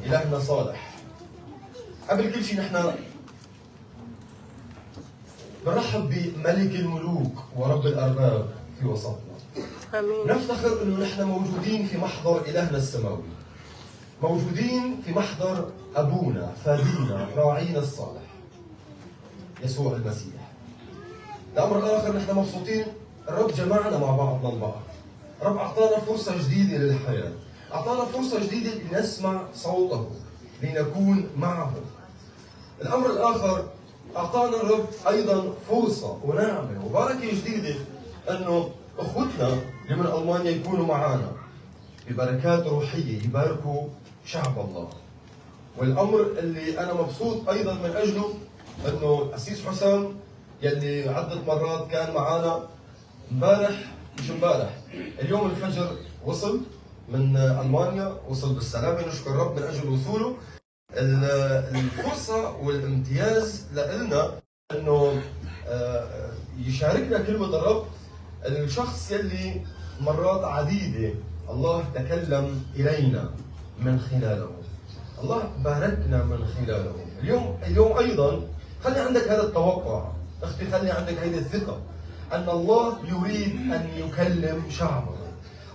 إلهنا صالح. قبل كل شيء نحن بنرحب بملك الملوك ورب الأرباب في وسطنا. آمين. نفتخر أنه نحن موجودين في محضر إلهنا السماوي، موجودين في محضر أبونا فادينا راعينا الصالح يسوع المسيح. الأمر الآخر نحن مبسوطين، الرب جمعنا مع بعضنا البعض، الرب أعطانا فرصة جديدة للحياة، أعطانا فرصة جديدة لنسمع صوته، لنكون معه. الأمر الآخر أعطانا الرب أيضا فرصة ونعمة وبركة جديدة أنه أخوتنا اللي من ألمانيا يكونوا معنا ببركات روحية يباركوا شعب الله. والأمر اللي أنا مبسوط أيضا من أجله أنه أسيس حسام يلي عدة مرات كان معنا مش امبارح، اليوم الفجر وصل من ألمانيا، وصل بالسلامة، نشكر الرب من أجل وصوله. الفرصة والامتياز لنا أنه يشاركنا كلمة الرب الشخص يلي مرات عديدة الله تكلم إلينا من خلاله، الله باركنا من خلاله. اليوم أيضا خلي عندك هذا التوقع أختي، خلي عندك هذه الثقة أن الله يريد أن يكلم شعبه،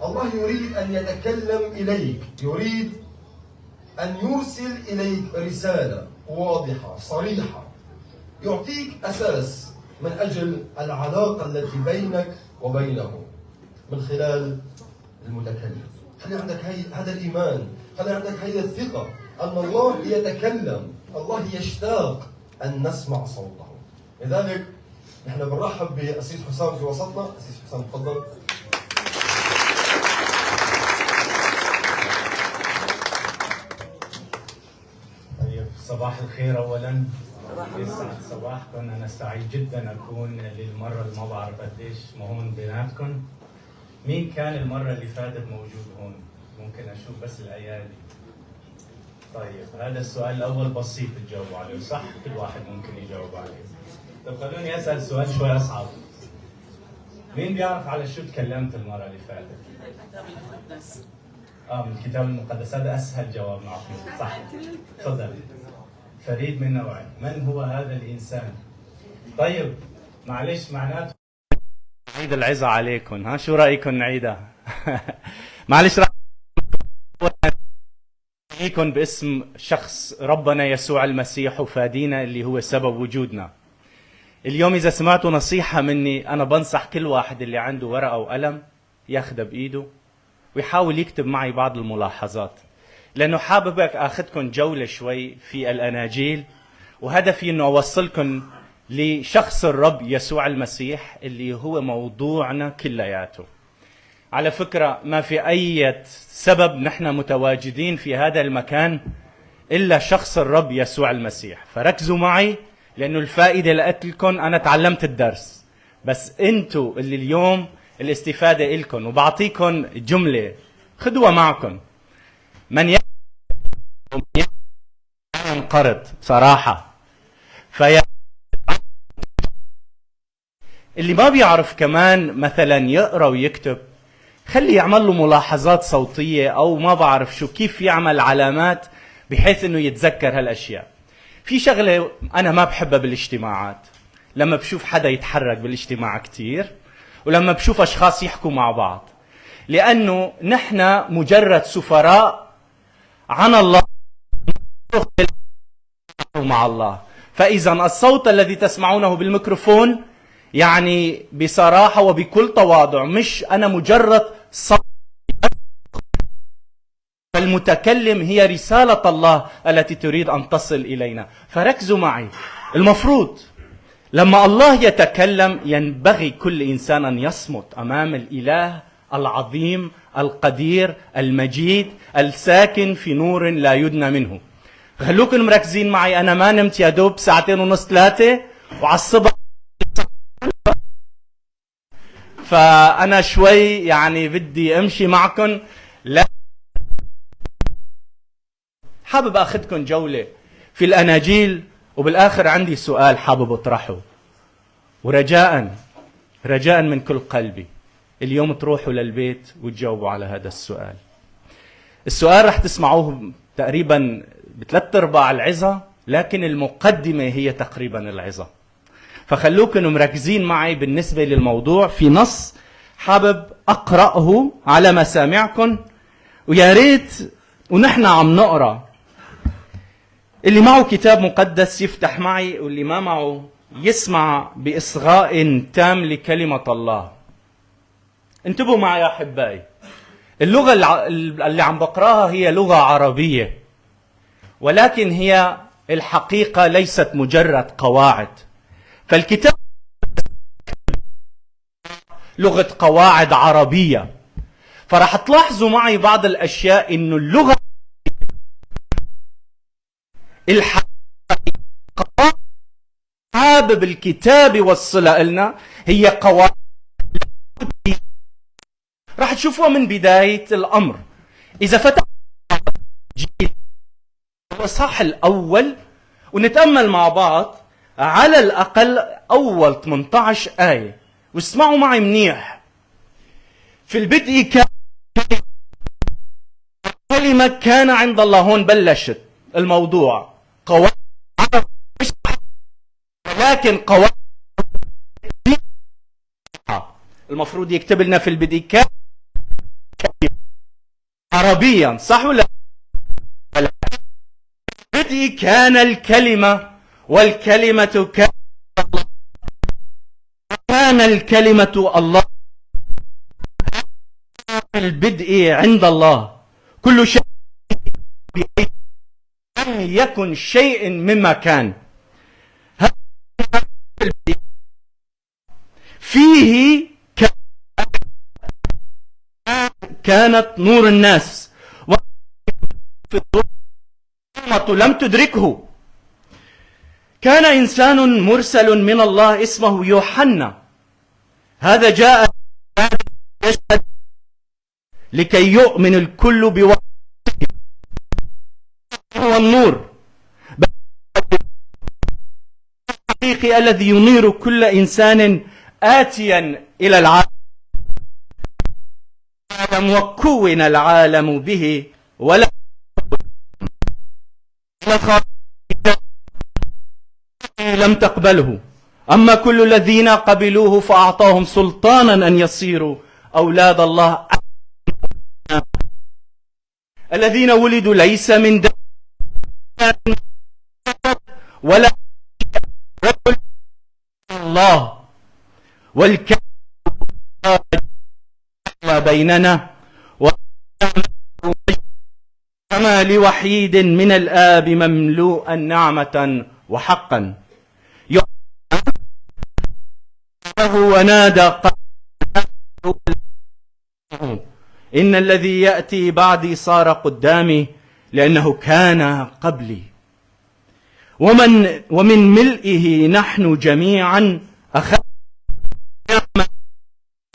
الله يريد أن يتكلم إليك، يريد أن يرسل إليك رسالة واضحة صريحة يعطيك أساس من أجل العلاقة التي بينك وبينه من خلال المتكلم. خلي عندك هذا الإيمان، خلي عندك هذه الثقة أن الله يتكلم، الله يشتاق أن نسمع صوته. لذلك نحن بنرحب بأسيس حسام في وسطنا. أسيس حسام تفضل. طيب، صباح الخير أولاً. يسعد صباحكم. أنا سعيد جداً أكون للمرة اللي ما بعرف قديش هون بيناتكم. مين كان المرة اللي فاتت موجود هون؟ ممكن أشوف بس الأيادي. طيب، هذا السؤال الأول بسيط تجاوبوا عليه، صح؟ كل واحد ممكن يجاوب عليه. طب خلوني أسأل سؤال شوي أصعب. مين بيعرف على شو تكلمت المرة اللي فاتت؟ الكتاب المقدس. من الكتاب المقدس، هذا أسهل جواب نعطيه، صح؟ تفضل. فريد من نوعه، من هو هذا الإنسان؟ طيب، معلش معناته نعيد العظة عليكم، ها؟ شو رأيكم نعيدها؟ معلش رأيكم باسم شخص ربنا يسوع المسيح وفادينا اللي هو سبب وجودنا. اليوم إذا سمعتوا نصيحة مني، أنا بنصح كل واحد اللي عنده ورقة وقلم ياخدها بإيده ويحاول يكتب معي بعض الملاحظات، لأنه حاببك أخذكم جولة شوي في الأناجيل، وهدفي أنه أوصلكم لشخص الرب يسوع المسيح اللي هو موضوعنا كلياته. على فكرة ما في أي سبب نحن متواجدين في هذا المكان إلا شخص الرب يسوع المسيح، فركزوا معي لأنه الفائدة لكم. أنا تعلمت الدرس، بس أنتوا اللي اليوم الاستفادة إلكم، وبعطيكم جملة خدوها معكم. من ينقرض صراحة اللي ما بيعرف كمان مثلا يقرأ ويكتب، خلي يعمل له ملاحظات صوتية أو ما بعرف شو، كيف يعمل علامات بحيث أنه يتذكر هالأشياء. في شغلة أنا ما بحبها بالاجتماعات، لما بشوف حدا يتحرك بالاجتماع كتير، ولما بشوف أشخاص يحكوا مع بعض، لأنه نحن مجرد سفراء عن الله مع الله. فإذا الصوت الذي تسمعونه بالميكروفون يعني بصراحة وبكل تواضع، مش أنا مجرد صوت. فالمتكلم هي رسالة الله التي تريد أن تصل إلينا. فركزوا معي، المفروض لما الله يتكلم ينبغي كل إنسان أن يصمت أمام الإله العظيم القدير المجيد الساكن في نور لا يدنى منه. خلوكم مركزين معي، أنا ما نمت يا دوب 2.5 3 وعلى الصبح، فأنا شوي يعني بدي أمشي معكم. لا، حابب أخذكم جولة في الأناجيل، وبالآخر عندي سؤال حابب أطرحه، ورجاء من كل قلبي اليوم تروحوا للبيت وتجاوبوا على هذا السؤال. السؤال رح تسمعوه تقريبا بثلاث ارباع العظة، لكن المقدمة هي تقريبا العظة. فخلوكم مركزين معي بالنسبة للموضوع. في نص حابب أقرأه على مسامعكم، ويا ريت ونحن عم نقرأ اللي معه كتاب مقدس يفتح معي، واللي ما معه يسمع بإصغاء تام لكلمة الله. انتبهوا معي يا أحبائي، اللغة اللي عم بقراها هي لغة عربية، ولكن هي الحقيقة ليست مجرد قواعد. فالكتاب لغة قواعد عربية، فرح تلاحظوا معي بعض الأشياء إنه اللغة حابب الكتاب يوصلها لنا هي قواعد راح تشوفوها من بداية الأمر. إذا فتح الإصحاح الأول ونتأمل مع بعض على الأقل أول 18 آية، واسمعوا معي منيح. في البدء كان كلمة كان عند الله. هون بلشت الموضوع قواعد، ولكن قواعد المفروض يكتب لنا في البدء كان عربيا، صح ولا لا؟ البدء كان الكلمة، والكلمة كان الله، كان الكلمة الله، البدء عند الله. كل شيء لم يكن شيء مما كان. فيه كانت نور الناس، لم تدركه. كان إنسان مرسل من الله اسمه يوحنا، هذا جاء لكي يؤمن الكل بوحده. هو النور الحقيقي الذي ينير كل إنسان آتيا إلى العالم، وكون العالم به ولا لم تقبله. أما كل الذين قبلوه فأعطاهم سلطانا أن يصيروا أولاد الله، الذين ولدوا ليس من دم ولا رجل الله، والكلمة بيننا كما لوحيد من الآب مملوءا نعمة وحقا. ونادى إن الذي يأتي بعدي صار قدامي لأنه كان قبلي. ومن ملئه نحن جميعا أخذنا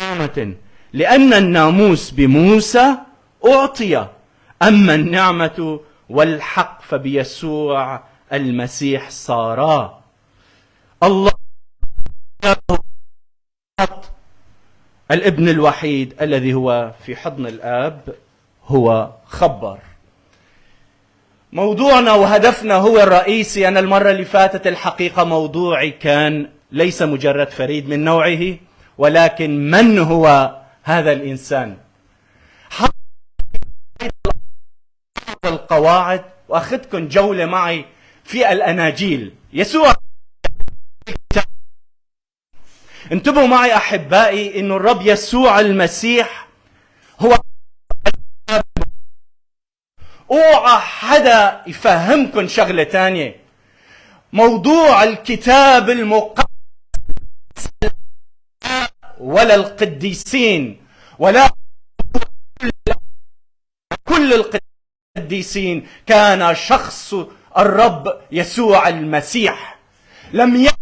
نعمة، لأن الناموس بموسى أعطي، أما النعمة والحق فبيسوع المسيح صارا. الله الابن الوحيد الذي هو في حضن الآب هو خبر. موضوعنا وهدفنا هو الرئيسي. أنا المرة اللي فاتت الحقيقة موضوعي كان ليس مجرد فريد من نوعه، ولكن من هو هذا الإنسان. القواعد وأخذكم جولة معي في الأناجيل. يسوع، انتبهوا معي أحبائي إنه الرب يسوع المسيح هو، اوعى حدا يفهمكم شغلة تانية. موضوع الكتاب المقدس ولا القديسين ولا كل القديسين كان شخص الرب يسوع المسيح. لم يكن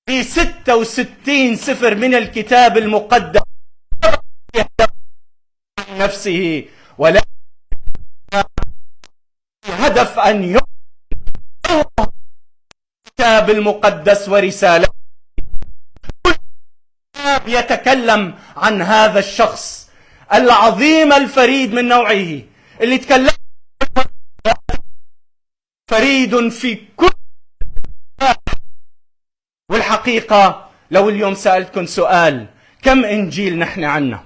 في 66 سفر من الكتاب المقدس عن نفسه، ولا هدف أن يؤمن الكتاب المقدس ورسالته. كل يتكلم عن هذا الشخص العظيم الفريد من نوعه اللي تكلم فريد في كل. والحقيقة لو اليوم سألتكم سؤال، كم إنجيل نحن عنا؟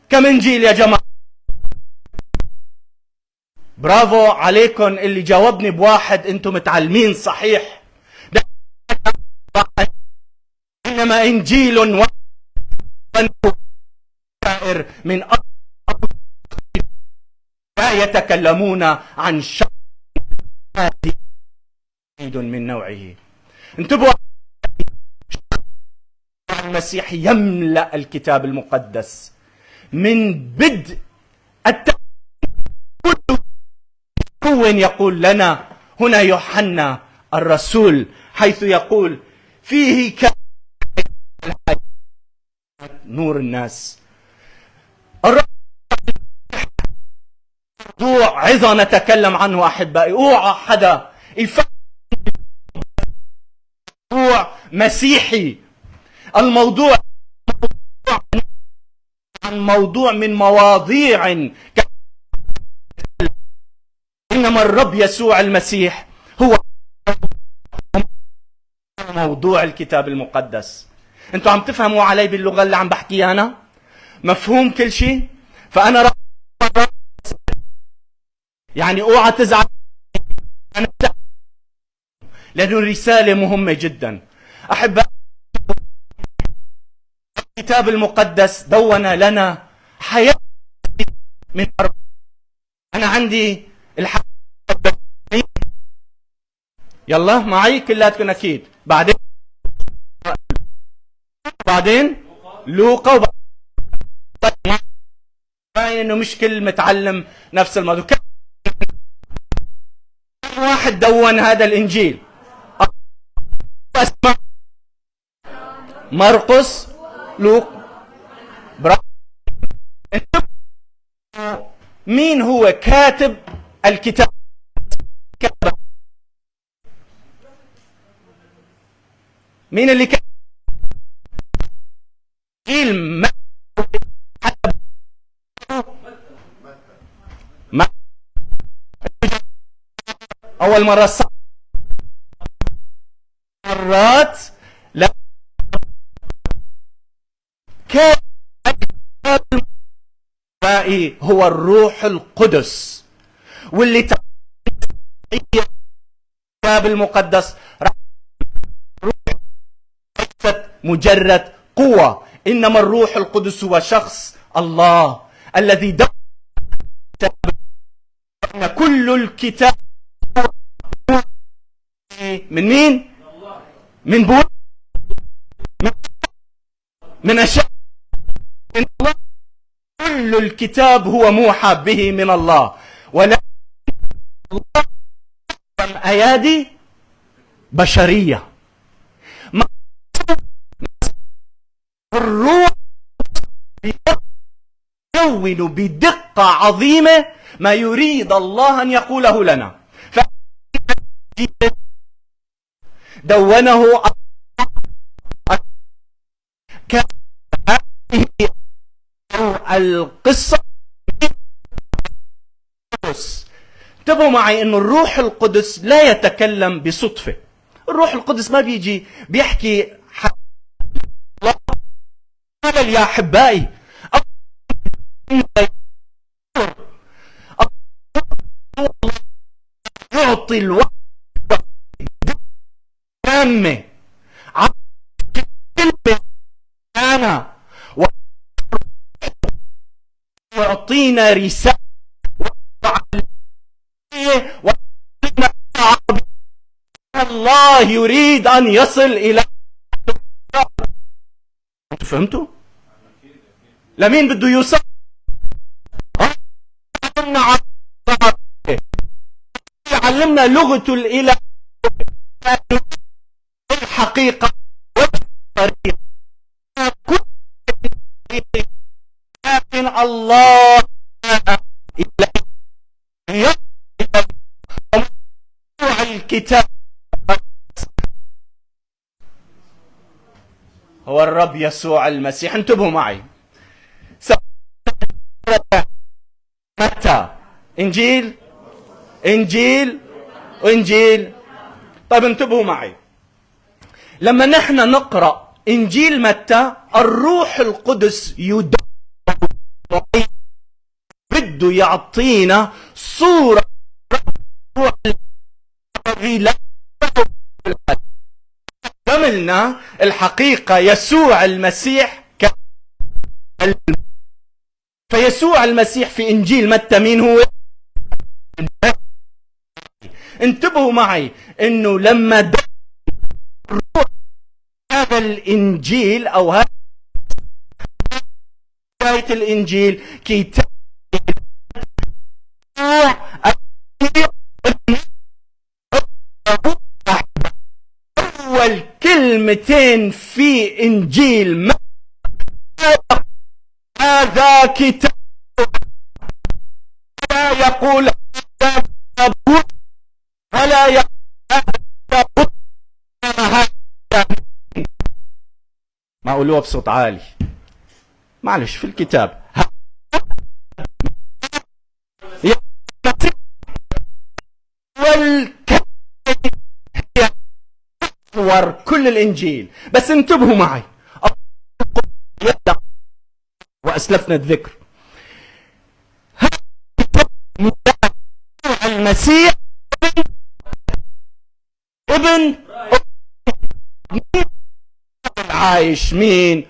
كم إنجيل يا جماعة؟ برافو عليكم اللي جاوبني بواحد، انتم متعلمين صحيح. إنما إنجيل من لا يتكلمون عن شر من نوعه. انتبهوا، المسيح يملأ الكتاب المقدس من بدء كون. يقول لنا هنا يوحنا الرسول حيث يقول فيه نور الناس. موضوع عظة نتكلم عنه أحبائي، اوعى حدا يفكر موضوع مسيحي. الموضوع عن موضوع من مواضيع، إنما الرب يسوع المسيح هو موضوع الكتاب المقدس. انتوا عم تفهموا علي باللغة اللي عم بحكيها أنا؟ مفهوم كل شيء؟ فأنا يعني اوعى تزعل لأنه الرسالة مهمة جدا. أحبائي، الكتاب المقدس دون لنا حياة من أربعة. أنا عندي الحياة، يلا معي كلاتكم أكيد. بعدين لوقا، باين إنه مش كل متعلم نفس الموضوع. واحد دون هذا الإنجيل؟ مرقس، لوقا. مين هو كاتب الكتاب؟ مين اللي كاتب الإنجيل؟ أول مرة مرات لا كان هو الروح القدس، واللي الكتاب المقدس ليست مجرد قوة، إنما الروح القدس هو شخص الله الذي دون كل الكتاب من مين؟ من بول، من أشياء من الله. كل الكتاب هو موحى به من الله، ولا الله أيادي بشرية. الروح يدون بدقة عظيمة ما يريد الله أن يقوله لنا. دونه القصة. انتبهوا معي انه الروح القدس لا يتكلم بصدفة. الروح القدس ما بيجي بيحكي الله يا احبائي. يعطي الوقت تامة عن كلمة أنا، ويعطينا رسالة الله يريد أن يصل إلى. أنتوا فهمتوا؟ لمين بده يوصل؟ علمنا لغة الإله الحقيقة والطريقة. لكن الله الكتاب هو الرب يسوع المسيح. انتبهوا معي. متى إنجيل إنجيل وإنجيل. طيب انتبهوا معي، لما نحن نقرأ إنجيل متى الروح القدس بده يعطينا صورة كملنا الحقيقة يسوع المسيح فيسوع المسيح في إنجيل متى مين هو؟ انتبهوا معي انه لما الروح هذا الإنجيل او هذا بداية الإنجيل كتاب أول كلمتين في إنجيل هذا كتاب لا يقول ولا يقول ما أقولوها بصوت عالي معلش في الكتاب والكلمة كل الإنجيل. بس انتبهوا معي وأسلفنا الذكر المسيح ابن عايش مين؟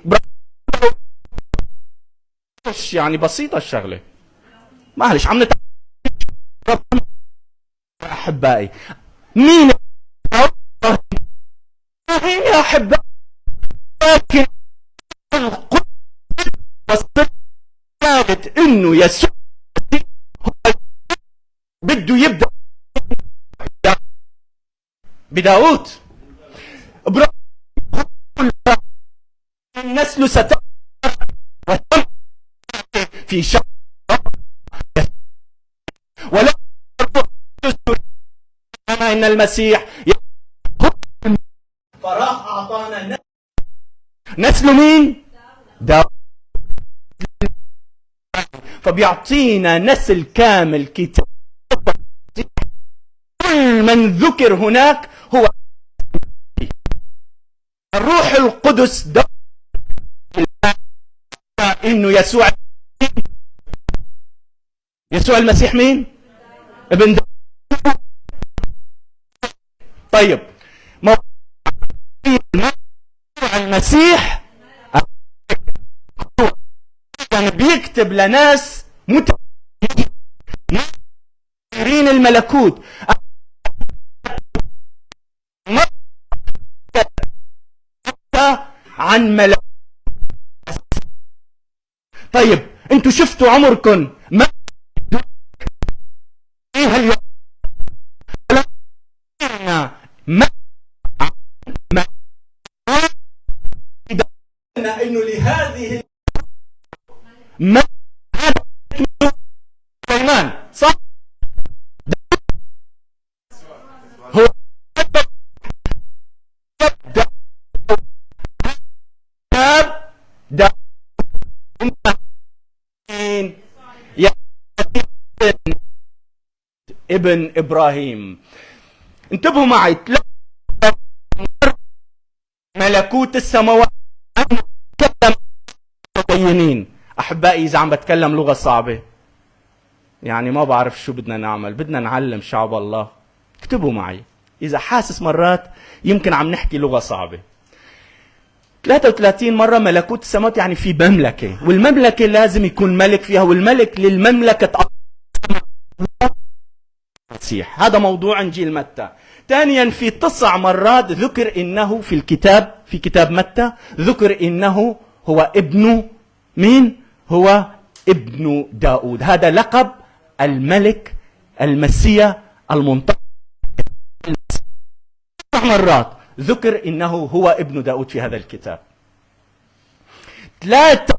يعني بسيطة الشغلة معلش عم نتعلم أحبائي مين يا أحبائي لكن قالت إنه يسوع بده يبدأ بداود النسل ستأتي في شر ولا إن المسيح فراح أعطانا نسل مين؟ داود. فبيعطينا نسل كامل كتاب كل من ذكر هناك هو الروح القدس انه يسوع المسيح مين؟ ابن داود. طيب المسيح كان بيكتب لناس متأثرين الملكوت عن ملكوت. طيب انتوا شفتوا عمركم ما انه لهذه ما سليمان صح هو ابن إبراهيم. انتبهوا معي ملكوت السماوات متدينين. أحبائي إذا عم بتكلم لغة صعبة يعني ما بعرف شو بدنا نعمل، بدنا نعلم شعب الله. اكتبوا معي إذا حاسس مرات يمكن عم نحكي لغة صعبة. 33 مرة ملكوت السماوات يعني في مملكة، والمملكة لازم يكون ملك فيها، والملك للمملكة المسيح. هذا موضوع إنجيل متى. ثانيا في 9 مرات ذكر إنه في الكتاب، في كتاب متى ذكر إنه هو ابن مين؟ هو ابن داود. هذا لقب الملك المسيح المنتظر. 9 مرات ذكر إنه هو ابن داود في هذا الكتاب. 3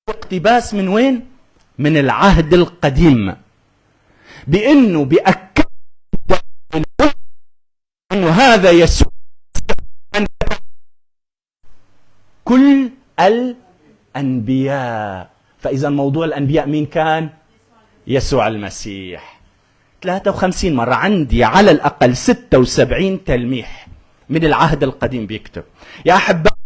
اقتباس من وين؟ من العهد القديم، بأنه بأكد أنه هذا يسوع كل الأنبياء. فإذا موضوع الأنبياء مين كان؟ يسوع المسيح. 53 مرة، عندي على الأقل 76 تلميح من العهد القديم بيكتب. يا أحبائي،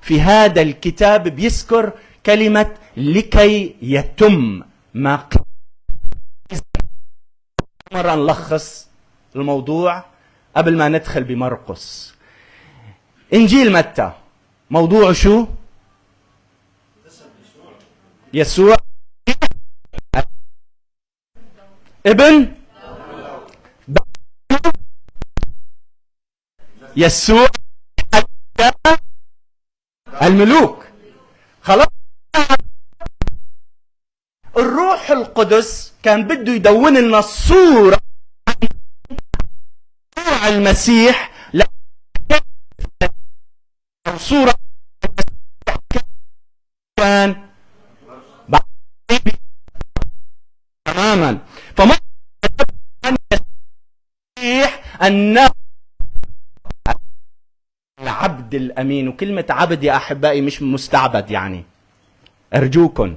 في هذا الكتاب بيذكر كلمة لكي يتم ما قيل. مرة نلخص الموضوع قبل ما ندخل بمرقس. إنجيل متى موضوعه شو؟ يسوع ابن يسوع الملوك. خلاص، الروح القدس كان بده يدون لنا الصورة عن المسيح، صورة كان تماما. فما المسيح أنه العبد الأمين. وكلمة عبد يا أحبائي مش مستعبد، يعني أرجوكم،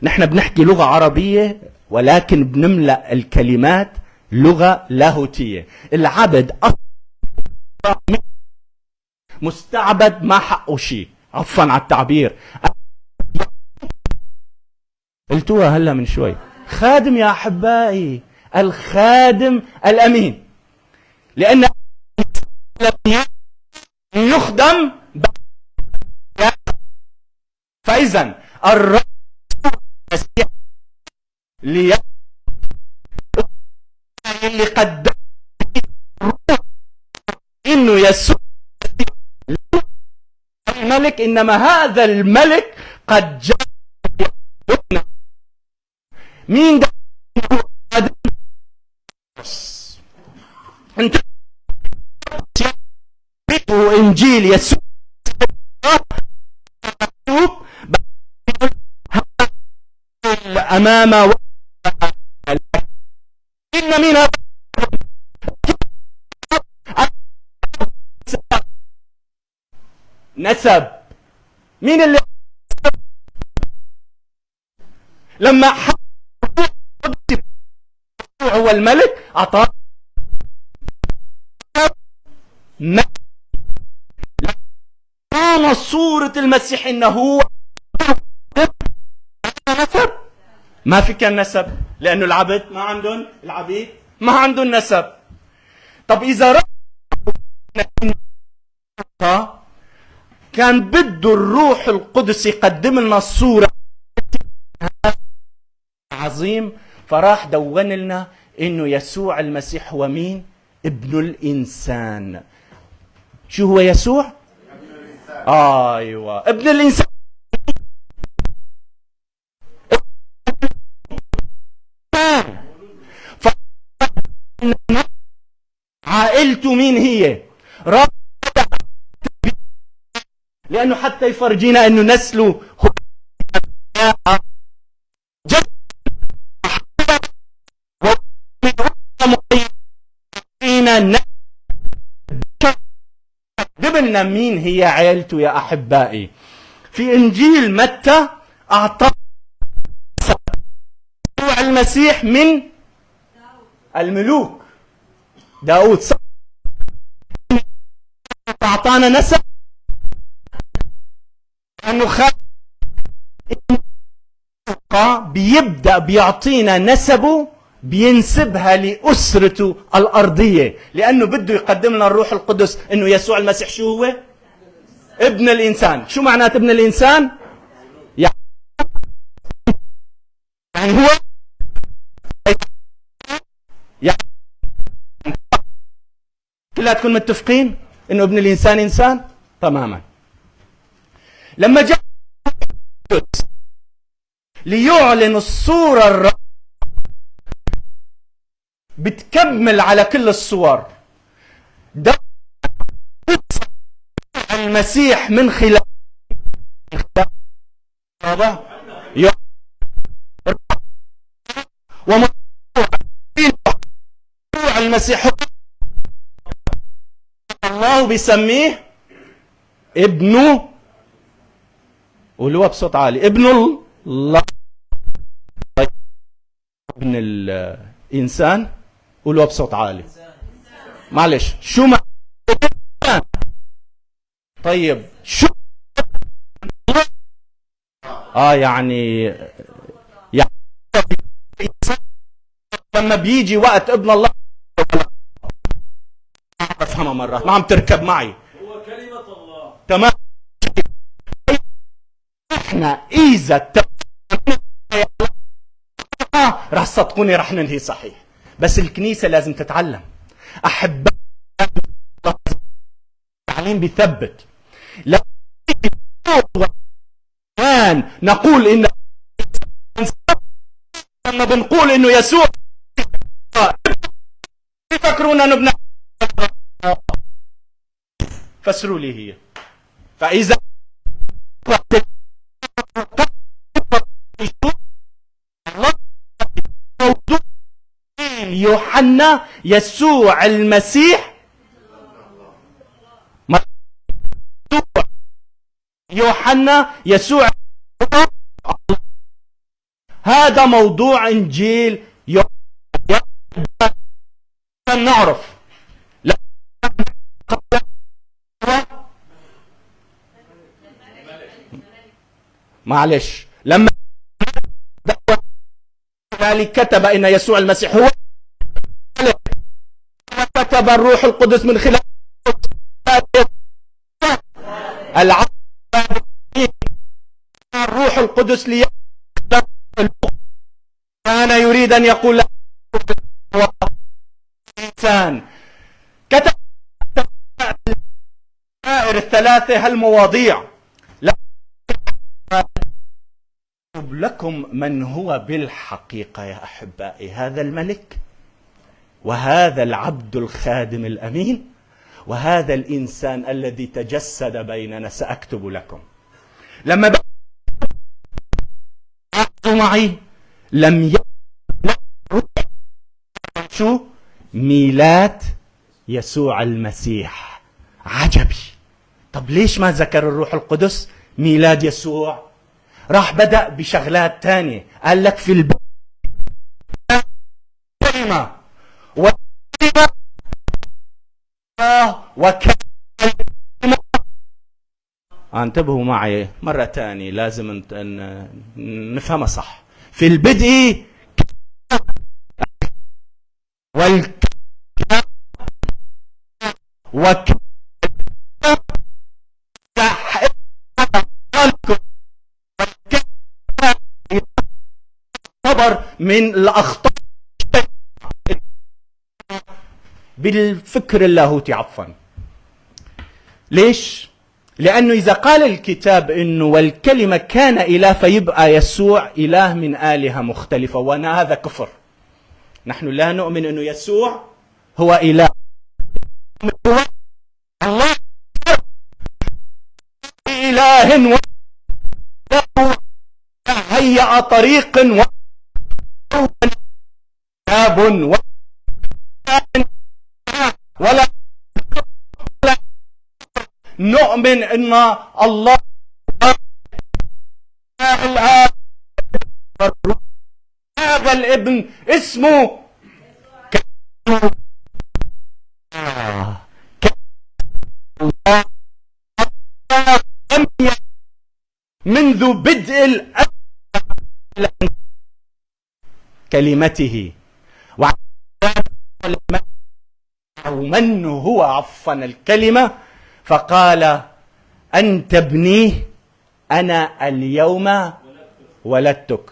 نحن بنحكي لغة عربية ولكن بنملأ الكلمات لغة لاهوتية. العبد مستعبد ما حقه شيء، عفوا على التعبير، قلتوها هلا من شوي. خادم يا أحبائي، الخادم الأمين، لأن يخدم. فإذا الرب اللي قدم إنه يسوع الملك، إنما هذا الملك قد جاء. مين ده؟ انت إنجيل يسوع أمام إن مين نسب. مين اللي لما هو الملك أعطاه كان صورة المسيح إنه هو نسب. ما في كان نسب، لأنه العبد ما عندهم، العبيد ما عندهم نسب. طب إذا كان بده الروح القدس يقدم لنا الصورة عظيم، فراح دون لنا إنه يسوع المسيح هو مين؟ ابن الإنسان. شو هو يسوع؟ أيوة، ابن الإنسان. عائلته مين هي؟ لأنه حتى يفرجينا أنه نسله قبلنا مين هي عائلته يا أحبائي. في إنجيل متى أعطى يسوع المسيح من الملوك. داود أعطانا نسب أنه بيبدأ بيعطينا نسبه، بينسبها لأسرته الأرضية، لأنه بده يقدم لنا الروح القدس أنه يسوع المسيح شو هو؟ ابن الإنسان. شو معنات ابن الإنسان؟ يعني هو كلها تكون متفقين أنه ابن الإنسان إنسان تماما. لما جاء ليعلن الصورة الرب بتكمل على كل الصور. ده المسيح من خلال المسيح الله بيسميه ابنه قولوها بصوت عالي. ابن الله. ابن الإنسان. قولوها بصوت عالي. معلش، شو ما طيب شو يعني لما بيجي وقت ابن الله بفهمها مرات ما عم تركب معي. هو كلمة الله. تمام. احنا اذا راح تصدقوني راح ننهي صحيح، بس الكنيسة لازم تتعلم. احبائي التعليم بيثبت. كان نقول ان لما بنقول انه يسوع يفكرون انه ابن فسروا لي هي. فاذا يوحنا يسوع المسيح، يوحنا يسوع، هذا موضوع انجيل يوحنا. نعرف معلش لما ذلك كتب ان يسوع المسيح هو كتب الروح القدس من خلال الروح القدس كان يريد ان يقول الانسان. كتب الثلاثه هالمواضيع. لكم من هو بالحقيقه يا احبائي هذا الملك، وهذا العبد الخادم الامين، وهذا الانسان الذي تجسد بيننا. ساكتب لكم. لما معي لم شو ميلاد يسوع المسيح. عجبي. طب ليش ما ذكر الروح القدس ميلاد يسوع؟ راح بدأ بشغلات تانية. قال لك في الكلمة وكلمة. انتبهوا معي مرة تانية، لازم نفهمها صح. في البدء من الأخطاء بالفكر اللاهوتي عفوا. ليش؟ لأنه إذا قال الكتاب إنه والكلمة كان إله، فيبقى يسوع إله من آلهة مختلفة، وأنا هذا كفر. نحن لا نؤمن إنه يسوع هو إله. الله إله هيأ طريق ولا نؤمن ان الله هذا الابن اسمه منذ بدء كلمته ومن هو عفوا الكلمة، فقال أنت ابني أنا اليوم ولدتك.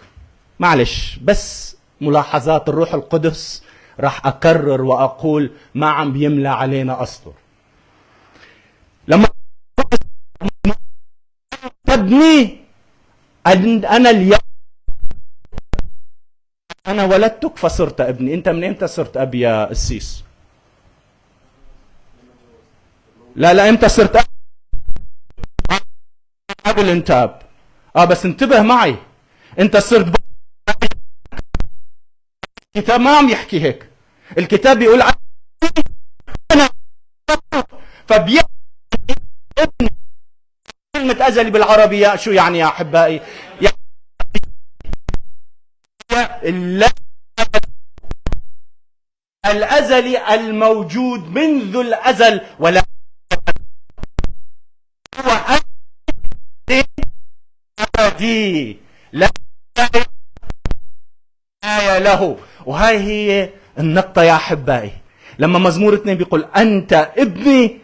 معلش بس ملاحظات الروح القدس راح أكرر وأقول ما عم بيملى علينا أسطر. لما تبني أنا اليوم أنا ولدتك فصرت ابني. أنت من إمتى صرت أب يا السيس؟ لا إمتى صرت أب؟ قبل أنت أب. بس انتبه معي، أنت صرت الكتاب ما عم يحكي هيك. الكتاب بيقول أنا فبيا ابن كلمة الأزلي بالعربية شو يعني يا أحبائي؟ الأزلي الموجود منذ الأزل، ولا هو أبدي لا نهاية له. وهاي هي النقطة يا أحبائي، لما مزمور 2 بيقول أنت ابني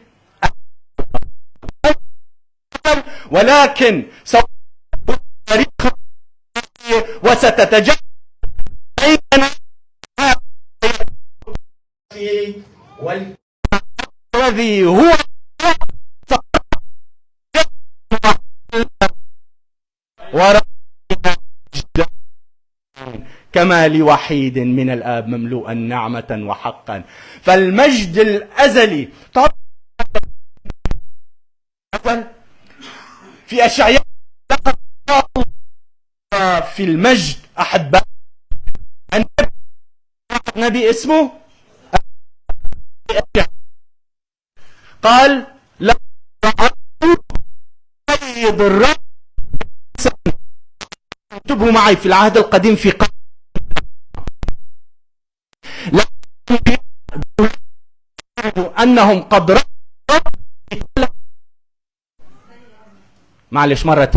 ولكن وستتجاوز والذي هو كما لوحيد من الآب مملوءا نعمة وحقا. فالمجد الأزلي في أشعياء في المجد أحباء نبي اسمه قال لا سيد الرب. انتبهوا معي في العهد القديم في أنهم قد معلش مرة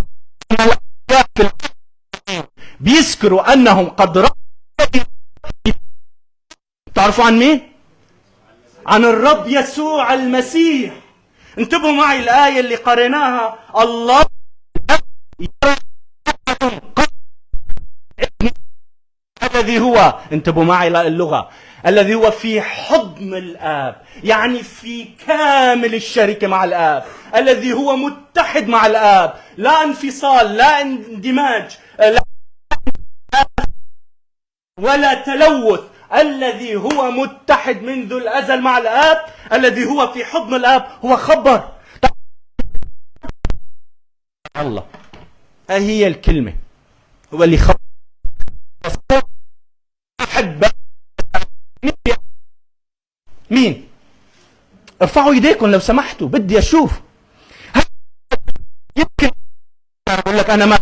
بيذكروا أنهم قد تعرفوا عن مين؟ عن الرب يسوع المسيح. انتبهوا معي الآية اللي قريناها، الله الذي هو، انتبهوا معي اللغة، الذي هو في حضن الآب، يعني في كامل الشركة مع الآب، الذي هو متحد مع الآب، لا انفصال، لا اندماج، لا ولا تلوث، الذي هو متحد منذ الأزل مع الآب، الذي هو في حضن الآب. هو خبر الله، هي الكلمة، هو اللي خبر. أحب مين؟ ارفعوا يديكم لو سمحتوا، بدي أشوف. يمكن أقول لك أنا ما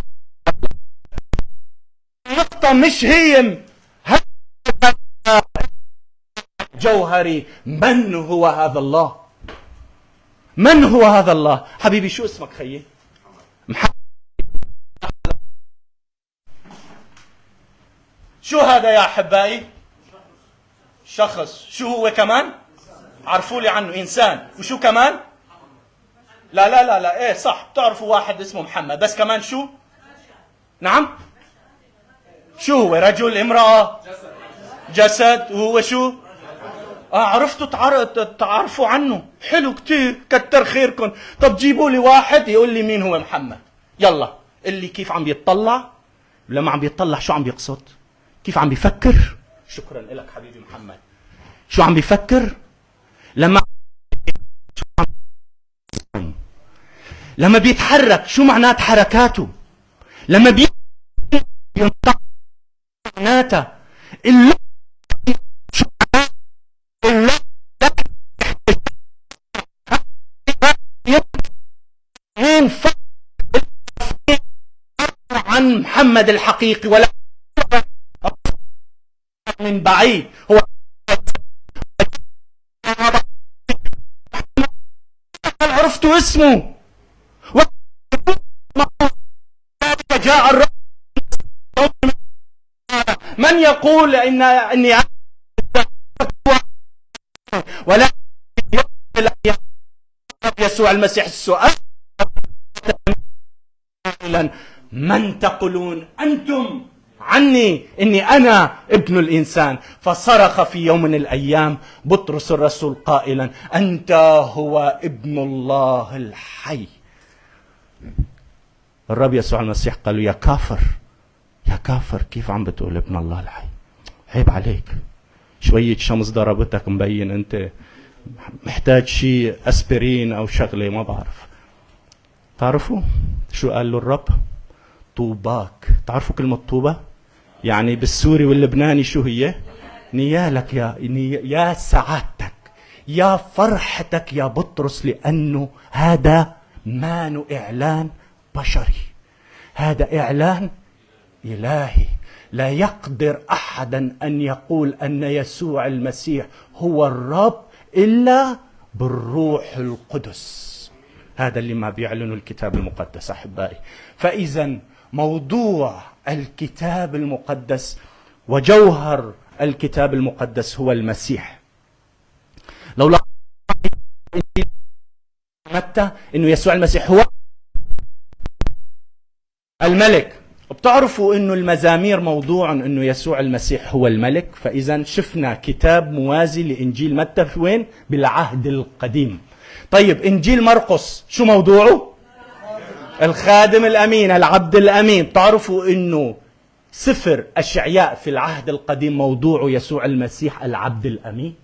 النقطة مش هي جوهري. من هو هذا الله؟ من هو هذا الله؟ حبيبي شو اسمك خيي؟ محمد. شو هذا يا أحبائي؟ شخص. شو هو كمان؟ عرفوا لي عنه. إنسان. وشو كمان؟ لا لا لا لا، إيه صح، بتعرفوا واحد اسمه محمد، بس كمان شو؟ نعم؟ شو هو؟ رجل، امرأة، جسد. وهو شو؟ عرفتوا تعرفوا عنه. حلو كتير، كتر خيركم. طب جيبوا لي واحد يقول لي مين هو محمد. يلا اللي كيف عم بيطلع، لما عم بيطلع شو عم بيقصد، كيف عم بيفكر. شكرا لك حبيبي محمد. شو عم بيفكر لما بيتحرك، شو معنات حركاته، لما بينطق معناته عن محمد الحقيقي، ولا من بعيد. هو عرفتوا اسمه، جاء الرب. من يقول اني ولا يسوع المسيح السؤال من تقولون أنتم عني إني أنا ابن الإنسان؟ فصرخ في يوم من الأيام بطرس الرسول قائلا أنت هو ابن الله الحي. الرب يسوع المسيح قال له يا كافر، يا كافر، كيف عم بتقول ابن الله الحي؟ عيب عليك، شوية شمس ضربتك مبين أنت محتاج شيء أسبرين أو شغلة ما بعرف. تعرفوا شو قال له الرب؟ طوباك. تعرفوا كلمة طوبة؟ يعني بالسوري واللبناني شو هي؟ نيالك يا سعادتك، يا فرحتك يا بطرس، لأنه هذا مان إعلان بشري، هذا إعلان إلهي. لا يقدر أحدا أن يقول أن يسوع المسيح هو الرب إلا بالروح القدس. هذا اللي ما بيعلنه الكتاب المقدس أحبائي. فإذا موضوع الكتاب المقدس وجوهر الكتاب المقدس هو المسيح. لو لاحظت متى إنه يسوع المسيح هو الملك، بتعرفوا إنه المزامير موضوع إنه يسوع المسيح هو الملك. فإذا شفنا كتاب موازي لإنجيل متى في وين؟ بالعهد القديم. طيب إنجيل مرقس شو موضوعه؟ الخادم الأمين، العبد الأمين. تعرفوا إنه سفر أشعياء في العهد القديم موضوعه يسوع المسيح العبد الأمين.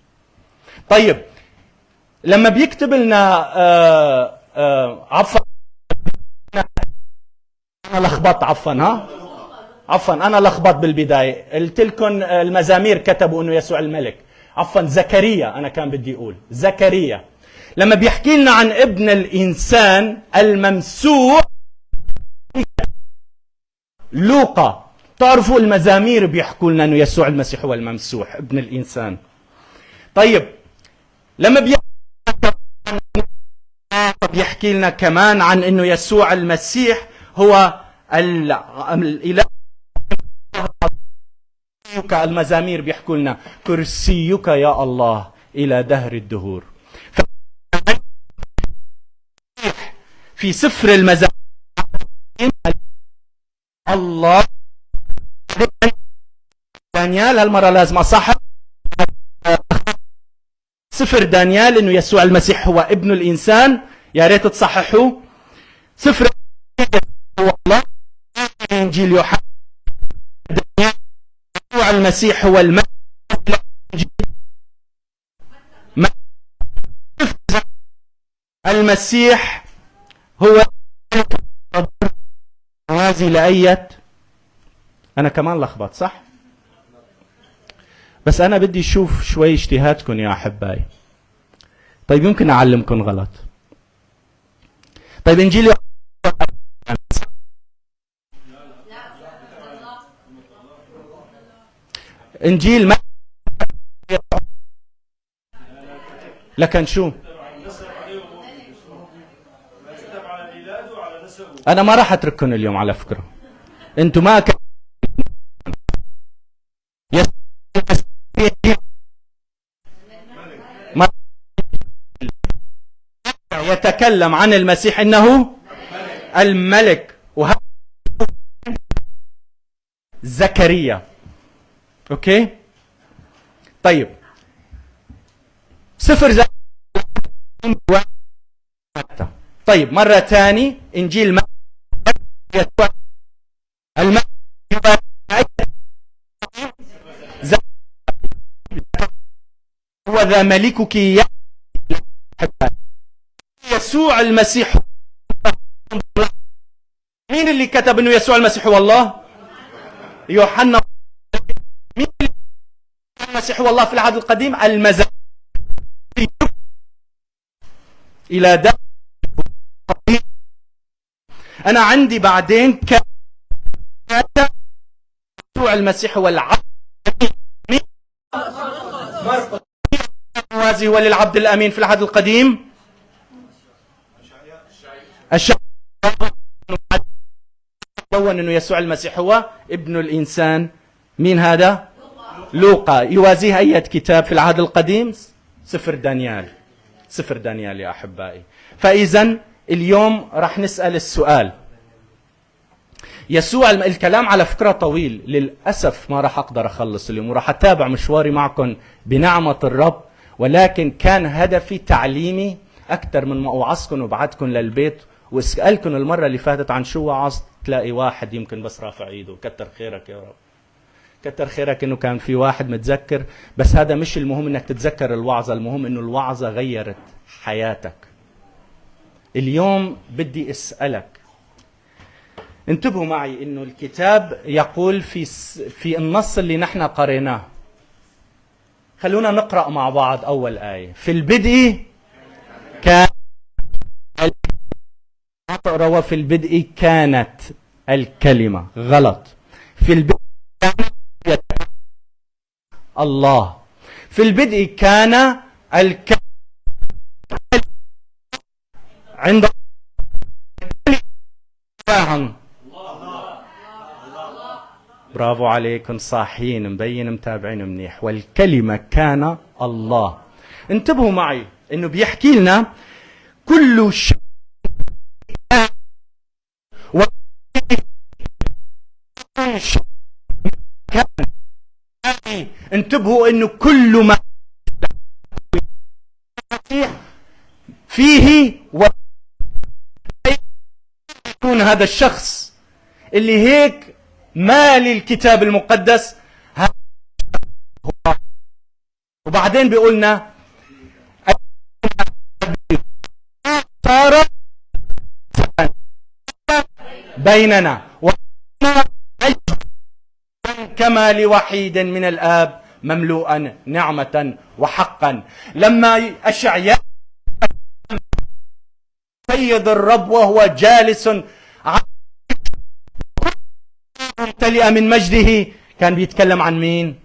طيب لما بيكتب لنا عفوا أنا لخبطت، عفوا أنا لخبطت بالبداية. قلت لكم المزامير كتبوا إنه يسوع الملك. عفوا زكريا، أنا كان بدي أقول زكريا لما بيحكي لنا عن ابن الإنسان الممسوح. لوقا، تعرفوا المزامير بيحكوا لنا إنه يسوع المسيح هو الممسوح ابن الإنسان. طيب لما بيحكي لنا كمان عن إنه يسوع المسيح هو الإله. المزامير بيحكوا لنا كرسيك يا الله إلى دهر الدهور. في سفر المزامير الله دانيال، هالمرة لازم أصحح سفر دانيال إنه يسوع المسيح هو ابن الإنسان. يا ريت تصححوا سفر هو الله. إنجيل يوحنا يسوع المسيح هو الملك. المسيح هو موازي لأية. أنا كمان لخبط صح؟ بس أنا بدي أشوف شوي اجتهادكم يا أحبائي. طيب يمكن أعلمكم غلط. طيب إنجيل إنجيل ما لكن شو؟ أنا ما راح أترككم اليوم على فكرة. أنتوا ما يتكلم عن المسيح إنه الملك. وهذا زكريا. أوكي؟ طيب سفر زكريا. طيب مرة تاني إنجيل هو ذا ملكك يسوع المسيح. مين اللي كتب انه يسوع المسيح هو الله؟ يوحنا. مين اللي كتب المسيح هو الله في العهد القديم؟ المزامير الى دم. انا عندي بعدين يسوع المسيح هو العبد موازي هو للعبد الامين في العهد القديم. دون انه يسوع المسيح هو ابن الانسان. مين هذا؟ لوقا. يوازيه اي كتاب في العهد القديم؟ سفر دانيال. سفر دانيال يا احبائي. فاذا اليوم راح نسال السؤال. يسوع الكلام على فكرة طويل، للأسف ما راح أقدر أخلص اليوم، وراح أتابع مشواري معكم بنعمة الرب، ولكن كان هدفي تعليمي أكثر من ما أوعظكم وبعدكم للبيت واسألكم المرة اللي فاتت عن شو وعظت. تلاقي واحد يمكن بس رافع ايده. كتر خيرك يا رب، كتر خيرك انه كان في واحد متذكر. بس هذا مش المهم انك تتذكر الوعظة، المهم انه الوعظة غيرت حياتك. اليوم بدي اسألك، انتبهوا معي انه الكتاب يقول في النص اللي نحن قريناه. خلونا نقرأ مع بعض اول آية. في البدء كان تقرأ وفي البدء كانت الكلمة، غلط. في البدء كان الله، في البدء كان الكلمة عند الله. برافو عليكم، صاحيين، مبين متابعين منيح. والكلمة كان الله. انتبهوا معي انه بيحكي لنا كل شيء كان. انتبهوا انه كل ما فيه يكون هذا الشخص اللي هيك مالي الكتاب المقدس. وبعدين بيقولنا صار بيننا كما لوحيد من الآب مملوءا نعمة وحقا. لما أشعياء سيد الرب وهو جالس ممتلئ من مجده، كان بيتكلم عن مين؟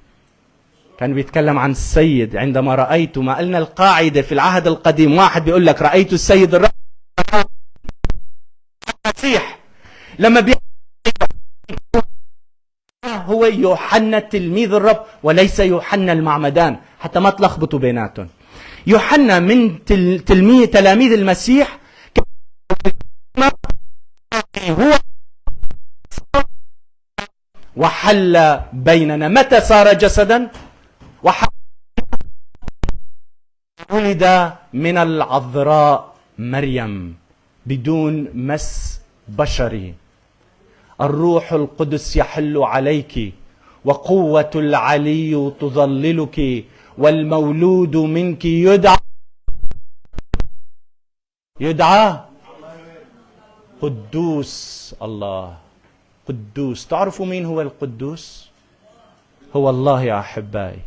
كان بيتكلم عن السيد. عندما رأيت، ما قلنا القاعدة في العهد القديم، واحد بيقول لك رأيت السيد الرب المسيح، لما هو يوحنا تلميذ الرب وليس يوحنا المعمدان، حتى ما تلخبطوا بيناتهم. يوحنا من تلاميذ المسيح، هو وحل بيننا. متى صار جسدا؟ ولد من العذراء مريم بدون مس بشري. الروح القدس يحل عليك وقوة العلي تظللك والمولود منك يدعى قدوس الله. قدوس. تعرفوا مين هو القدوس؟ هو الله يا أحبائي.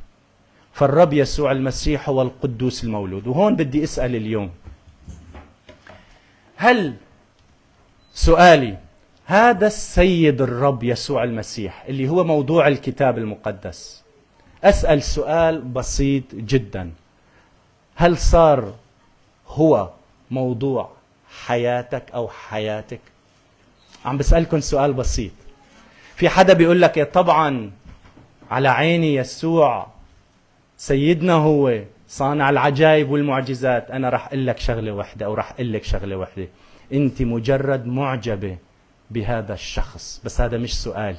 فالرب يسوع المسيح هو القدوس المولود. وهون بدي أسأل اليوم، هل سؤالي هذا السيد الرب يسوع المسيح اللي هو موضوع الكتاب المقدس، أسأل سؤال بسيط جدا، هل صار هو موضوع حياتك أو حياتك؟ عم بسألكم سؤال بسيط. في حدا بيقول لك يا طبعا على عيني يسوع سيدنا هو صانع العجائب والمعجزات. أنا رح أقول لك شغلة واحدة أو رح أقول لك شغلة واحدة، أنت مجرد معجبة بهذا الشخص، بس هذا مش سؤالي.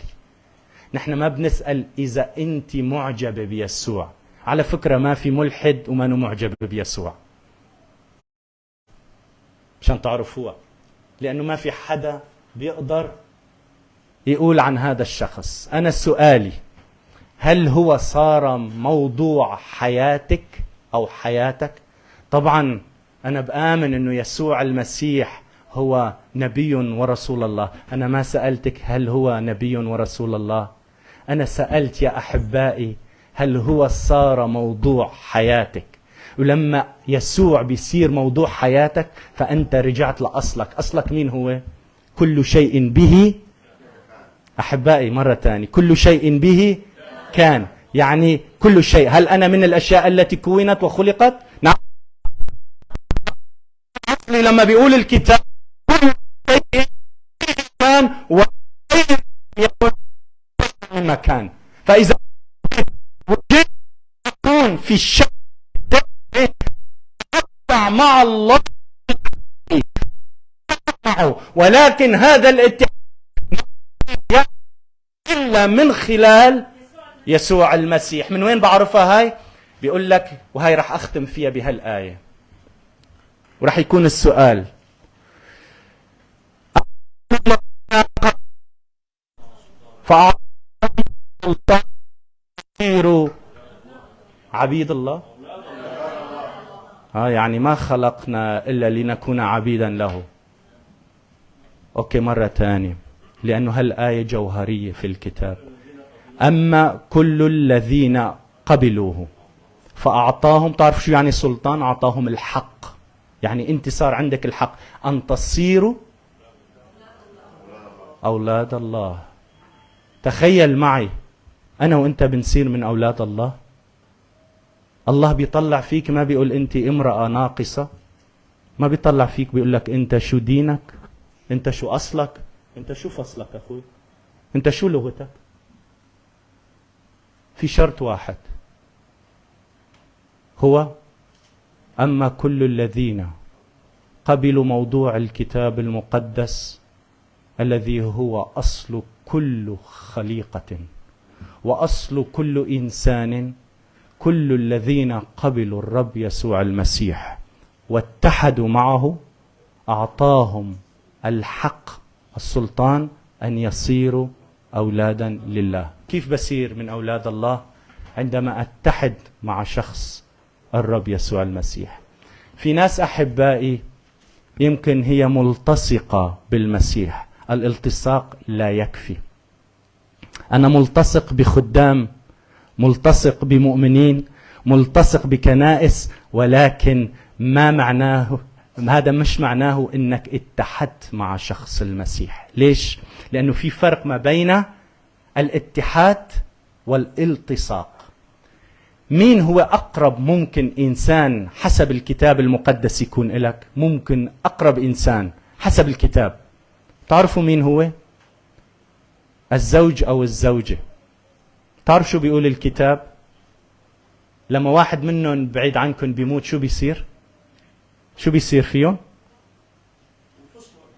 نحن ما بنسأل إذا أنت معجبة بيسوع. على فكرة ما في ملحد وما معجب بيسوع، مشان تعرفوها، لأنه ما في حدا بيقدر يقول عن هذا الشخص. أنا سؤالي، هل هو صار موضوع حياتك أو حياتك؟ طبعا أنا بآمن أنه يسوع المسيح هو نبي ورسول الله. أنا ما سألتك هل هو نبي ورسول الله، أنا سألت يا أحبائي هل هو صار موضوع حياتك؟ ولما يسوع بيصير موضوع حياتك فأنت رجعت لأصلك. أصلك مين هو؟ كل شيء به، أحبائي مرة تانية، كل شيء به كان، يعني كل شيء. هل أنا من الأشياء التي كونت وخلقت؟ نعم. أصلي لما بيقول الكتاب كل شيء كان ويكون من مكان، فإذا وجدت يكون في الشيء مع الله معه، ولكن هذا الاتحاد إلا من خلال يسوع المسيح. من وين بعرفها هاي؟ بيقول لك، وهاي رح أختم فيها بهالآية ورح يكون السؤال، فأعطوا عبيد الله. يعني ما خلقنا إلا لنكون عبيدا له. أوكي مرة تانية، لأنه هالآية جوهرية في الكتاب. أما كل الذين قبلوه فأعطاهم، تعرف شو يعني سلطان؟ أعطاهم الحق. يعني أنت صار عندك الحق أن تصيروا أولاد الله. تخيل معي أنا وأنت بنصير من أولاد الله. الله بيطلع فيك ما بيقول أنت امرأة ناقصة، ما بيطلع فيك بيقول لك أنت شو دينك، أنت شو أصلك، أنت شو فصلك أخوي، أنت شو لغتك. في شرط واحد، هو أما كل الذين قبلوا موضوع الكتاب المقدس الذي هو أصل كل خليقة وأصل كل إنسان، كل الذين قبلوا الرب يسوع المسيح واتحدوا معه أعطاهم الحق السلطان أن يصيروا أولادا لله. كيف بصير من أولاد الله؟ عندما أتحد مع شخص الرب يسوع المسيح. في ناس أحبائي يمكن هي ملتصقة بالمسيح، الالتصاق لا يكفي. أنا ملتصق بخدام، ملتصق بمؤمنين، ملتصق بكنائس، ولكن ما معناه هذا مش معناه انك اتحدت مع شخص المسيح. ليش؟ لانه في فرق ما بين الاتحاد والالتصاق. مين هو اقرب ممكن انسان حسب الكتاب المقدس يكون لك؟ ممكن اقرب انسان حسب الكتاب تعرفوا مين هو؟ الزوج او الزوجة. تعرف شو بيقول الكتاب؟ لما واحد منهم بعيد عنكم بيموت شو بيصير؟ شو بيصير فيهم؟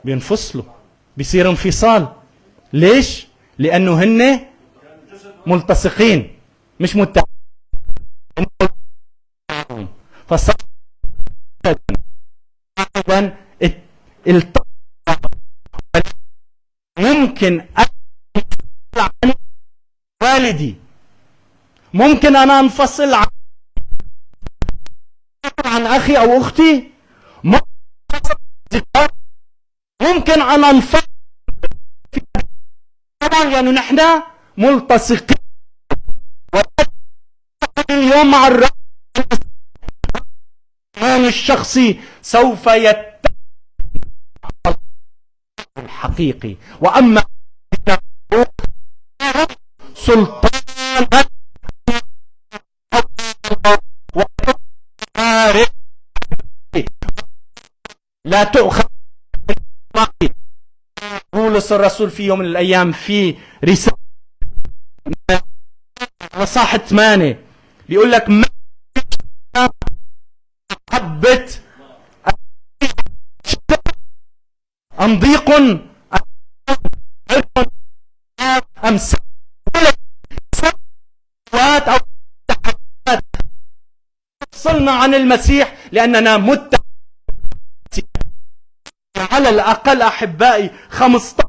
بينفصلوا، بيصير انفصال. ليش؟ لأنه هن ملتصقين مش متحدين. فصار أيضا ممكن أنفصل عن والدي، ممكن أنا أنفصل عن أخي أو أختي، ممكن أنا أنفصل طبعا لأنه نحن ملتصقين. اليوم مع الرب الشخصي سوف يتبع الحقيقي، وأما سلطان لا تؤخذ. بولس الرسول في يوم من الأيام في رسالة صح 8 بيقول لك محبة أم ضيق أم سوات أو فصلنا عن المسيح لأننا متحدين. على الأقل أحبائي 15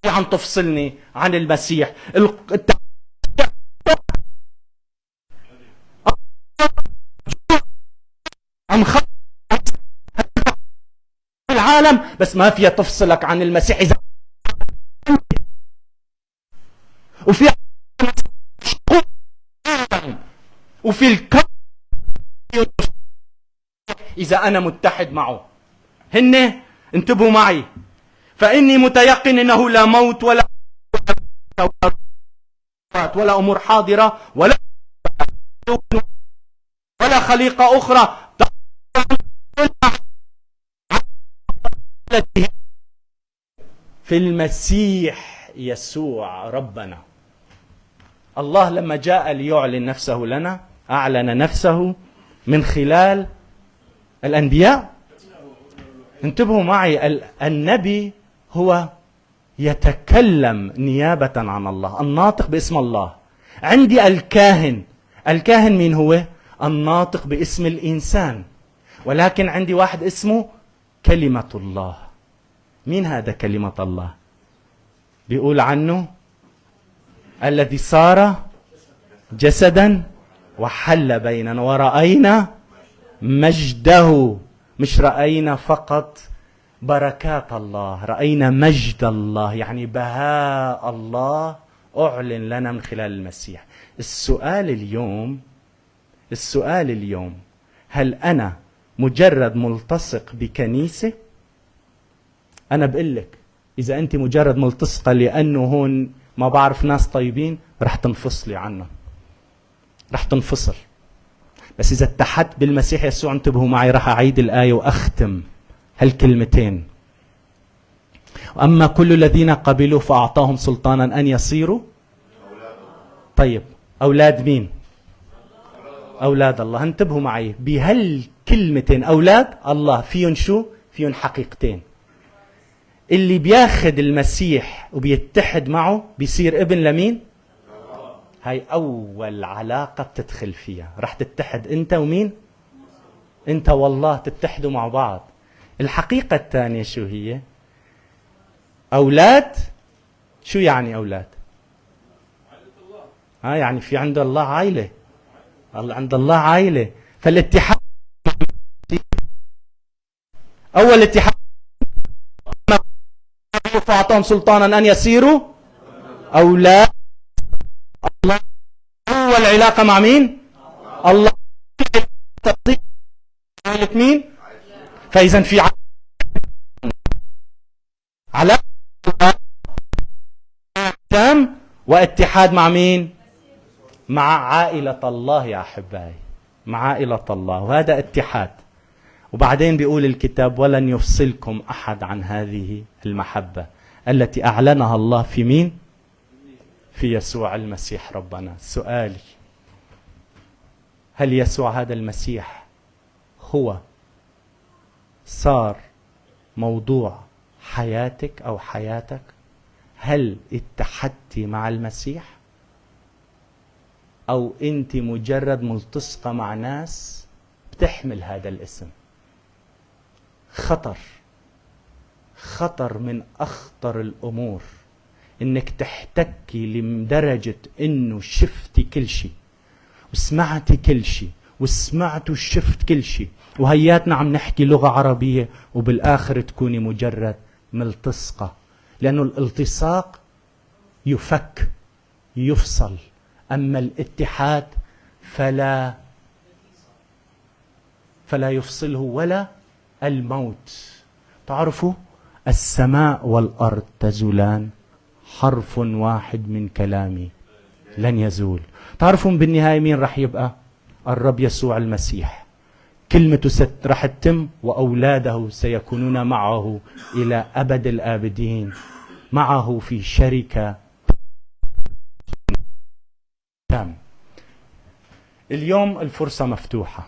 عم تفصلني عن المسيح. العالم بس ما فيها تفصلك عن المسيح. إذا وفي الكون إذا أنا متحد معه. هن انتبهوا معي، فإني متيقن أنه لا موت ولا أمور حاضرة ولا خليقة أخرى في المسيح يسوع ربنا. الله لما جاء ليعلن نفسه لنا أعلن نفسه من خلال الأنبياء. انتبهوا معي، النبي هو يتكلم نيابة عن الله، الناطق باسم الله. عندي الكاهن. الكاهن مين هو؟ الناطق باسم الإنسان. ولكن عندي واحد اسمه كلمة الله. مين هذا كلمة الله؟ بيقول عنه الذي صار جسدا وحل بيننا ورأينا مجده. مش رأينا فقط بركات الله، رأينا مجد الله، يعني بهاء الله أعلن لنا من خلال المسيح. السؤال اليوم هل أنا مجرد ملتصق بكنيسة أنا بقول لك إذا أنت مجرد ملتصقة لأنه هون ما بعرف ناس طيبين رح تنفصلي عنهم، رح تنفصل. بس إذا اتحدت بالمسيح يسوع، انتبهوا معي، رح أعيد الآية وأختم هالكلمتين. أما كل الذين قبلوا فأعطاهم سلطانا أن يصيروا. طيب أولاد مين؟ أولاد الله. انتبهوا معي بهالكلمتين، أولاد الله فيهم شو؟ فيهم حقيقتين. اللي بياخد المسيح وبيتحد معه بيصير ابن لمين؟ هاي أول علاقة بتدخل فيها. رح تتحد أنت ومين؟ أنت والله تتحدوا مع بعض. الحقيقة الثانية شو هي؟ أولاد. شو يعني أولاد؟ يعني في عند الله عائلة. عند الله عائلة. فالاتحاد أول اتحاد فأعطاهم سلطانا أن يصيروا أولاد الله. هو العلاقة مع مين؟ الله. مين؟ فإذا في علاقة تام واتحاد مع مين؟ مع عائلة الله يا أحبائي، مع عائلة الله، وهذا اتحاد. وبعدين بيقول الكتاب ولن يفصلكم أحد عن هذه المحبة التي أعلنها الله في مين؟ في يسوع المسيح ربنا. سؤالي، هل يسوع هذا المسيح هو صار موضوع حياتك أو حياتك؟ هل اتحدتي مع المسيح؟ أو أنت مجرد ملتصقة مع ناس بتحمل هذا الاسم؟ خطر من أخطر الأمور إنك تحتكي لدرجة إنه شفتي كل شيء وسمعتي كل شيء وسمعت وشفت كل شيء، وهياتنا عم نحكي لغة عربية وبالآخر تكوني مجرد ملتصقة. لأنه الالتصاق يفك يفصل، أما الاتحاد فلا يفصله ولا الموت. تعرفوا السماء والأرض تزولان، حرف واحد من كلامي لن يزول. تعرفون بالنهاية مين رح يبقى؟ الرب يسوع المسيح. كلمته رح تتم، وأولاده سيكونون معه إلى أبد الآبدين، معه في شركة تام. اليوم الفرصة مفتوحة.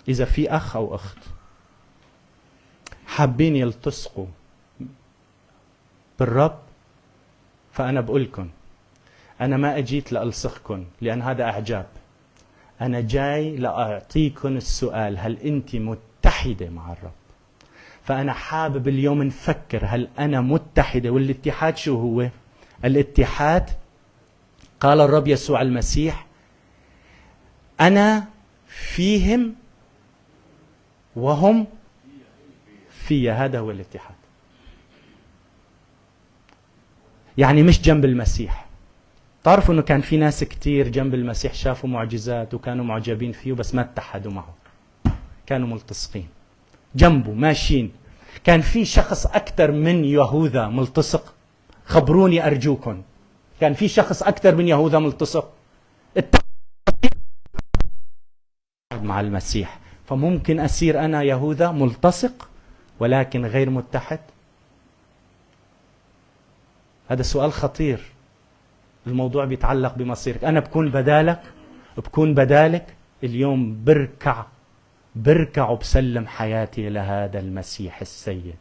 إذا في أخ أو أخت حابين يلتصقوا بالرب، فأنا بقولكم أنا ما أجيت لألصقكم لأن هذا أعجاب. أنا جاي لأعطيكم السؤال، هل أنت متحدة مع الرب؟ فأنا حابب اليوم نفكر، هل أنا متحدة؟ والاتحاد شو هو؟ الاتحاد قال الرب يسوع المسيح أنا فيهم وهم في. هذا هو الاتحاد. يعني مش جنب المسيح. تعرفوا أنه كان في ناس كتير جنب المسيح شافوا معجزات وكانوا معجبين فيه بس ما اتحدوا معه، كانوا ملتصقين جنبه ماشيين. كان في شخص أكثر من يهوذا ملتصق؟ خبروني أرجوكم، كان في شخص أكثر من يهوذا ملتصق؟ مع المسيح. فممكن أصير أنا يهوذا ملتصق ولكن غير متحد؟ هذا سؤال خطير. الموضوع بيتعلق بمصيرك. أنا بكون بدالك اليوم بركع وبسلم حياتي لهذا المسيح السيد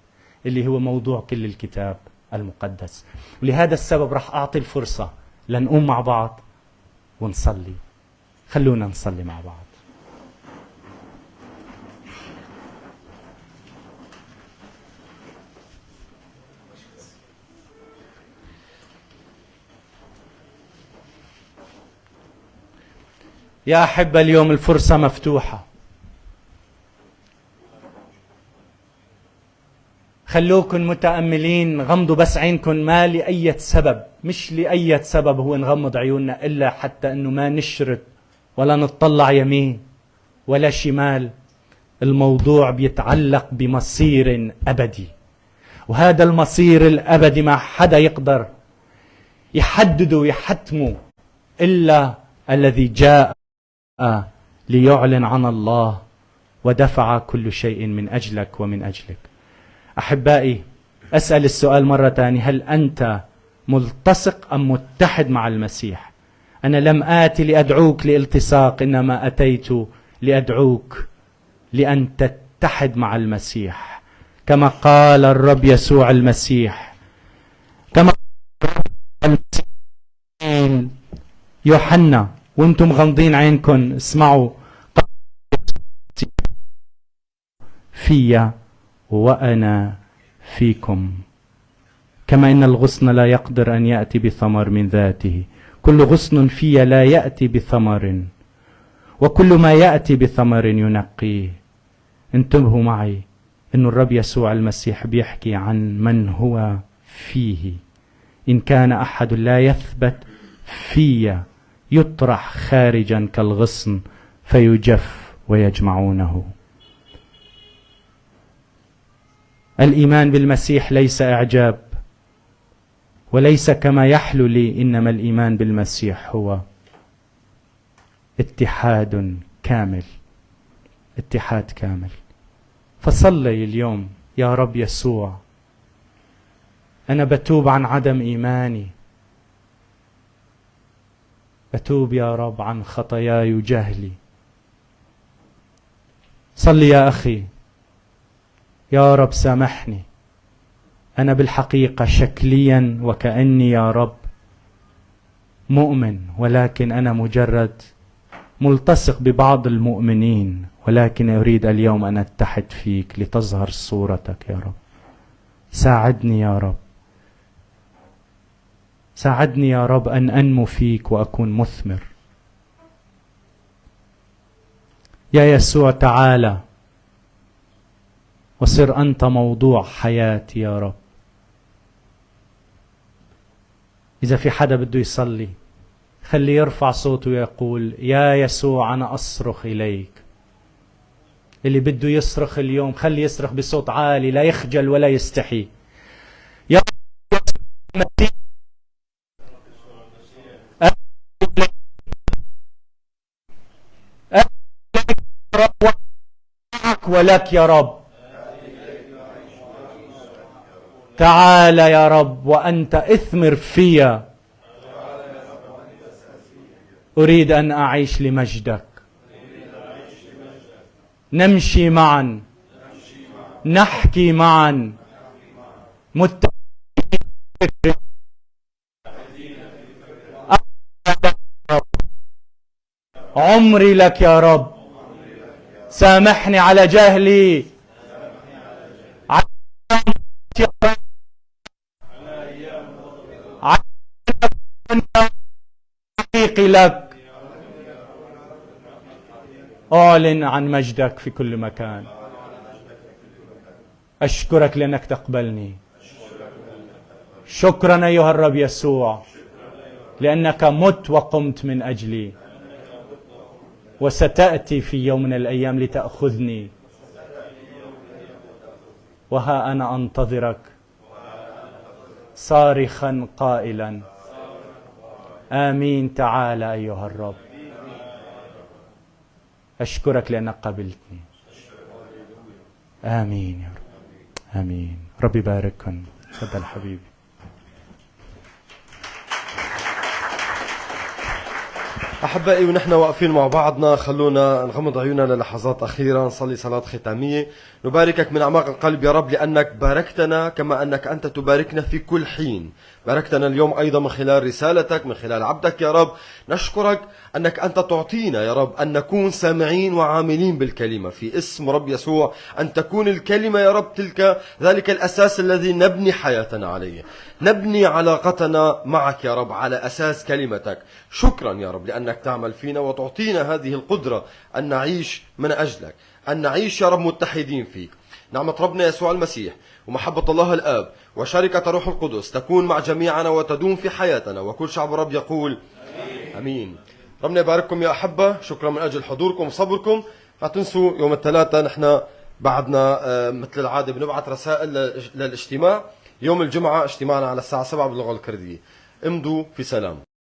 اللي هو موضوع كل الكتاب المقدس. ولهذا السبب راح أعطي الفرصة لنقوم مع بعض ونصلي. خلونا نصلي مع بعض. يا أحبة اليوم الفرصة مفتوحة. خلوكن متأملين، غمضوا بس عينكن، ما لأي سبب، مش لأي سبب هو نغمض عيوننا إلا حتى أنه ما نشرد ولا نطلع يمين ولا شمال. الموضوع بيتعلق بمصير أبدي. وهذا المصير الأبدي ما حدا يقدر يحدده ويحتمه إلا الذي جاء ليعلن عن الله ودفع كل شيء من أجلك ومن أجلك. أحبائي، أسأل السؤال مرة ثانية: هل أنت ملتصق أم متحد مع المسيح؟ أنا لم آتي لأدعوك لالتصاق، إنما أتيت لأدعوك لأن تتحد مع المسيح، كما قال الرب يسوع المسيح، كما قال يوحنا وانتم غمضين عينكم اسمعوا: في وأنا فيكم، كما إن الغصن لا يقدر أن يأتي بثمر من ذاته، كل غصن في لا يأتي بثمر، وكل ما يأتي بثمر ينقيه. انتبهوا معي إن الرب يسوع المسيح بيحكي عن من هو فيه. إن كان أحد لا يثبت في يطرح خارجا كالغصن فيجف ويجمعونه. الإيمان بالمسيح ليس إعجاب وليس كما يحلو لي، إنما الإيمان بالمسيح هو اتحاد كامل، اتحاد كامل. فصلي اليوم: يا رب يسوع، أنا بتوب عن عدم إيماني، بتوب يا رب عن خطاياي وجهلي. صلي يا أخي: يا رب سامحني، أنا بالحقيقة شكليا وكأني يا رب مؤمن، ولكن أنا مجرد ملتصق ببعض المؤمنين، ولكن أريد اليوم أن أتحد فيك لتظهر صورتك يا رب. ساعدني يا رب، ساعدني يا رب أن أنمو فيك وأكون مثمر. يا يسوع تعالى وصر أنت موضوع حياتي يا رب. إذا في حدا بده يصلي خليه يرفع صوته ويقول: يا يسوع أنا أصرخ إليك. اللي بده يصرخ اليوم خليه يصرخ بصوت عالي، لا يخجل ولا يستحي. يا رب ولك يا رب، تعال يا رب وأنت اثمر فيا. أريد أن أعيش لمجدك. نمشي معا، نحكي معا، عمري لك يا رب. سامحني على جهلي، حقيقي لك. أعلن عن مجدك في كل مكان. أشكرك لأنك تقبلني. شكرا أيها الرب يسوع لأنك مت وقمت من أجلي، وستأتي في يوم من الأيام لتأخذني، وها أنا أنتظرك صارخا قائلا: آمين. تعال أيها الرب. أشكرك لأنك قبلتني. آمين يا رب. آمين. ربي يبارككم. تفضل حبيبي. أحبائي، ونحن واقفين مع بعضنا خلونا نغمض عيوننا للحظات أخيرة، نصلي صلاة ختامية. نباركك من أعماق القلب يا رب لأنك باركتنا كما أنك أنت تباركنا في كل حين. باركتنا اليوم أيضا من خلال رسالتك، من خلال عبدك يا رب. نشكرك أنك أنت تعطينا يا رب أن نكون سامعين وعاملين بالكلمة في اسم رب يسوع، أن تكون الكلمة يا رب ذلك الأساس الذي نبني حياتنا عليه، نبني علاقتنا معك يا رب على أساس كلمتك. شكرا يا رب لأنك تعمل فينا وتعطينا هذه القدرة أن نعيش من أجلك، أن نعيش يا رب متحدين فيك. نعمة ربنا يسوع المسيح ومحبة الله الآب وشركة روح القدس تكون مع جميعنا وتدوم في حياتنا، وكل شعب رب يقول أمين. ربنا يبارككم يا أحبة. شكرا من أجل حضوركم وصبركم. لا تنسوا يوم الثلاثاء نحن بعدنا مثل العاده بنبعث رسائل للاجتماع. يوم الجمعه اجتماعنا على الساعه 7 باللغه الكرديه. امضوا في سلام.